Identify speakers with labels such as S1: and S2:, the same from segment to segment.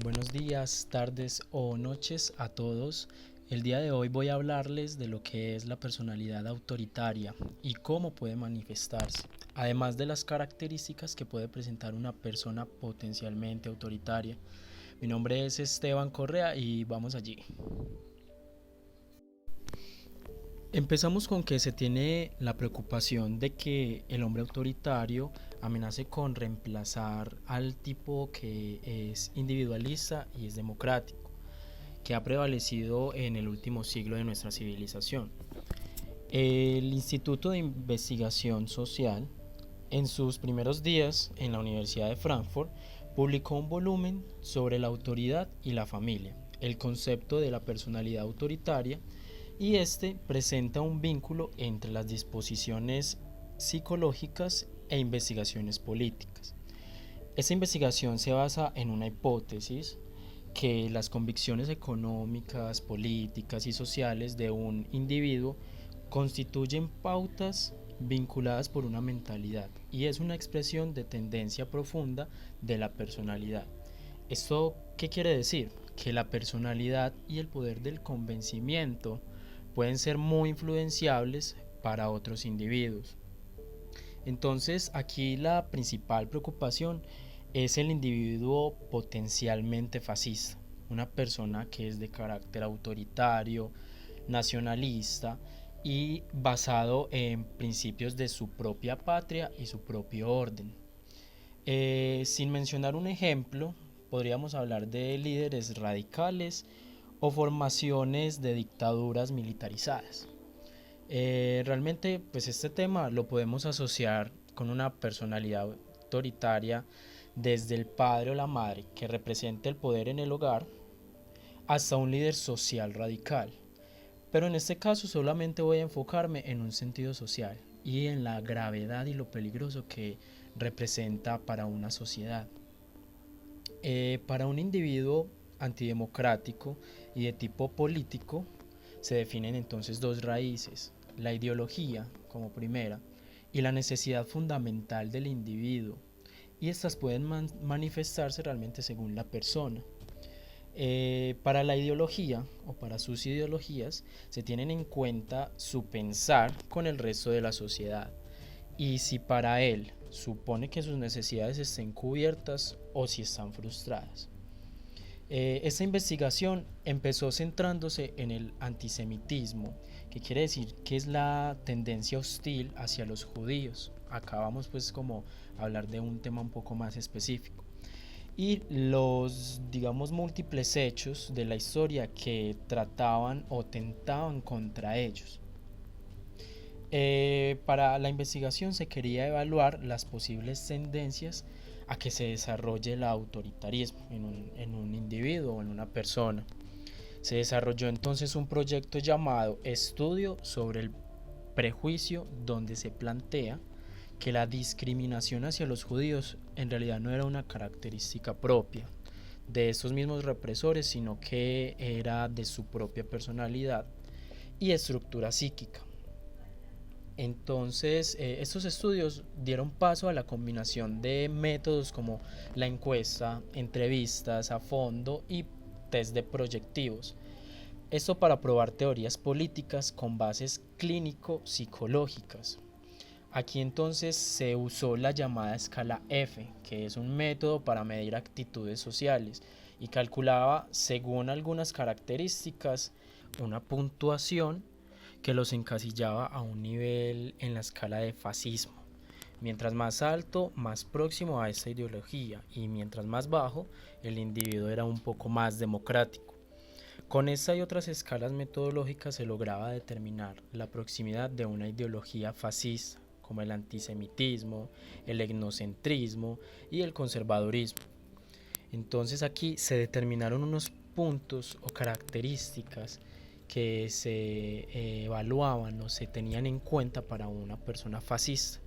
S1: Buenos días, tardes o noches a todos. El día de hoy voy a hablarles de lo que es la personalidad autoritaria y cómo puede manifestarse, además de las características que puede presentar una persona potencialmente autoritaria. Mi nombre es Esteban Correa y vamos allí. Empezamos con que se tiene la preocupación de que el hombre autoritario amenace con reemplazar al tipo que es individualista y es democrático, que ha prevalecido en el último siglo de nuestra civilización. El Instituto de Investigación Social, en sus primeros días en la Universidad de Frankfurt, publicó un volumen sobre la autoridad y la familia, el concepto de la personalidad autoritaria, y este presenta un vínculo entre las disposiciones psicológicas e investigaciones políticas. Esta investigación se basa en una hipótesis que las convicciones económicas, políticas y sociales de un individuo constituyen pautas vinculadas por una mentalidad y es una expresión de tendencia profunda de la personalidad. ¿Esto qué quiere decir? Que la personalidad y el poder del convencimiento pueden ser muy influenciables para otros individuos. Entonces, aquí la principal preocupación es el individuo potencialmente fascista, una persona que es de carácter autoritario, nacionalista y basado en principios de su propia patria y su propio orden. Sin mencionar un ejemplo, podríamos hablar de líderes radicales o formaciones de dictaduras militarizadas. Realmente, pues este tema lo podemos asociar con una personalidad autoritaria desde el padre o la madre que representa el poder en el hogar hasta un líder social radical. Pero en este caso solamente voy a enfocarme en un sentido social y en la gravedad y lo peligroso que representa para una sociedad. Para un individuo antidemocrático y de tipo político se definen entonces dos raíces: la ideología como primera y la necesidad fundamental del individuo, y estas pueden manifestarse realmente según la persona. Para la ideología o para sus ideologías se tienen en cuenta su pensar con el resto de la sociedad y si para él supone que sus necesidades estén cubiertas o si están frustradas. Esta investigación empezó centrándose en el antisemitismo, que quiere decir que es la tendencia hostil hacia los judíos. Acá vamos pues como a hablar de un tema un poco más específico. Y los, digamos, múltiples hechos de la historia que trataban o tentaban contra ellos. Para la investigación se quería evaluar las posibles tendencias a que se desarrolle el autoritarismo en un individuo o en una persona. Se desarrolló entonces un proyecto llamado Estudio sobre el Prejuicio, donde se plantea que la discriminación hacia los judíos en realidad no era una característica propia de estos mismos represores, sino que era de su propia personalidad y estructura psíquica. Entonces, estos estudios dieron paso a la combinación de métodos como la encuesta, entrevistas a fondo y test de proyectivos. Esto para probar teorías políticas con bases clínico-psicológicas. Aquí entonces se usó la llamada escala F, que es un método para medir actitudes sociales y calculaba, según algunas características, una puntuación que los encasillaba a un nivel en la escala de fascismo. Mientras más alto, más próximo a esta ideología, y mientras más bajo, el individuo era un poco más democrático. Con esta y otras escalas metodológicas se lograba determinar la proximidad de una ideología fascista, como el antisemitismo, el etnocentrismo y el conservadurismo. Entonces aquí se determinaron unos puntos o características que se evaluaban o se tenían en cuenta para una persona fascista.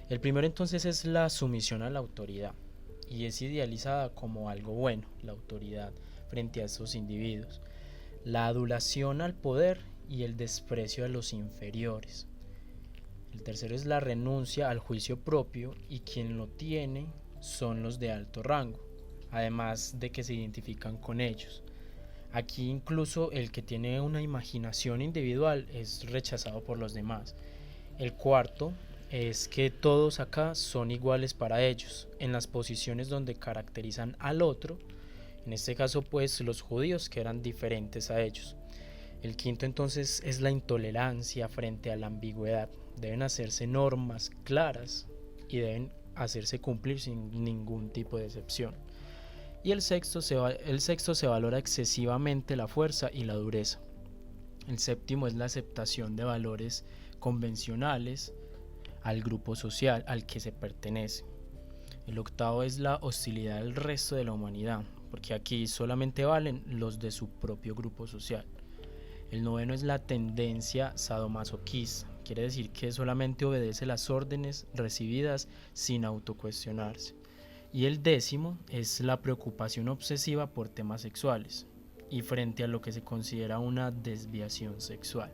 S1: El primero entonces es la sumisión a la autoridad, y es idealizada como algo bueno, la autoridad frente a estos individuos. La adulación al poder y el desprecio a los inferiores. El tercero es la renuncia al juicio propio, y quien lo tiene son los de alto rango. además de que se identifican con ellos. Aquí incluso el que tiene una imaginación individual es rechazado por los demás. El cuarto es que todos acá son iguales para ellos, en las posiciones donde caracterizan al otro, en este caso pues los judíos que eran diferentes a ellos. El quinto entonces es la intolerancia frente a la ambigüedad. Deben hacerse normas claras y deben hacerse cumplir sin ningún tipo de excepción. Y el sexto se valora excesivamente la fuerza y la dureza. El séptimo es la aceptación de valores convencionales al grupo social al que se pertenece. El octavo es la hostilidad al resto de la humanidad, porque aquí solamente valen los de su propio grupo social. El noveno es la tendencia sadomasoquista, quiere decir que solamente obedece las órdenes recibidas sin autocuestionarse. Y el décimo es la preocupación obsesiva por temas sexuales y frente a lo que se considera una desviación sexual.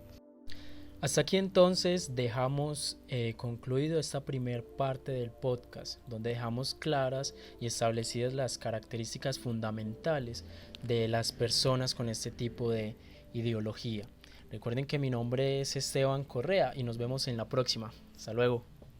S1: Hasta aquí entonces dejamos concluido esta primer parte del podcast, donde dejamos claras y establecidas las características fundamentales de las personas con este tipo de ideología. Recuerden que mi nombre es Esteban Correa y nos vemos en la próxima. Hasta luego.